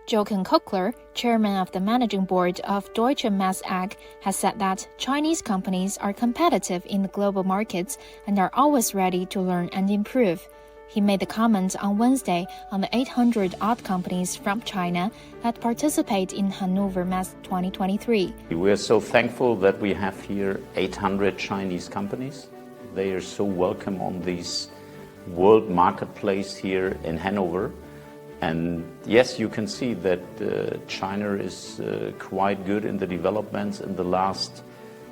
Koئiekler, chairman of the managing board of Deutsche Mass Ag, has said that Chinese companies are competitive in the global markets and are always ready to learn and improve. He made the comment on Wednesday on the 800-odd companies from China that participate in Hannover Messe 2023. We are so thankful that we have here 800 Chinese companies. They are so welcome on this world marketplace here in Hanover. And yes, you can see that China is quite good in the developments in the last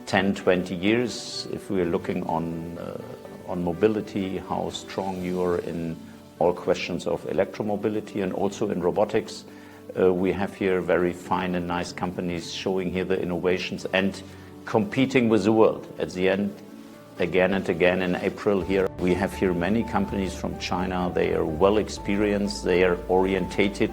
10, 20 years. If we are looking on mobility, how strong you are in all questions of electromobility and also in robotics. We have here very fine and nice companies showing here the innovations and competing with the world. At the end, again and again in April here, we have here many companies from China. They are well experienced, they are orientated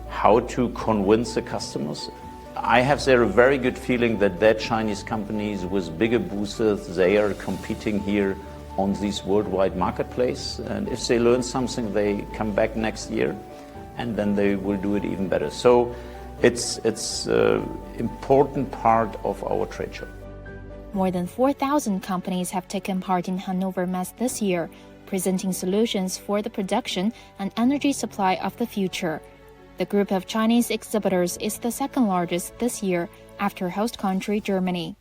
how to convince the customers. I have there a very good feeling that Chinese companies with bigger boosters, they are competing here on this worldwide marketplace, and if they learn something, they come back next year, and then they will do it even better. So it's important part of our trade show. More than 4,000 companies have taken part in Hannover Messe this year, presenting solutions for the production and energy supply of the future. The group of Chinese exhibitors is the second largest this year after host country Germany.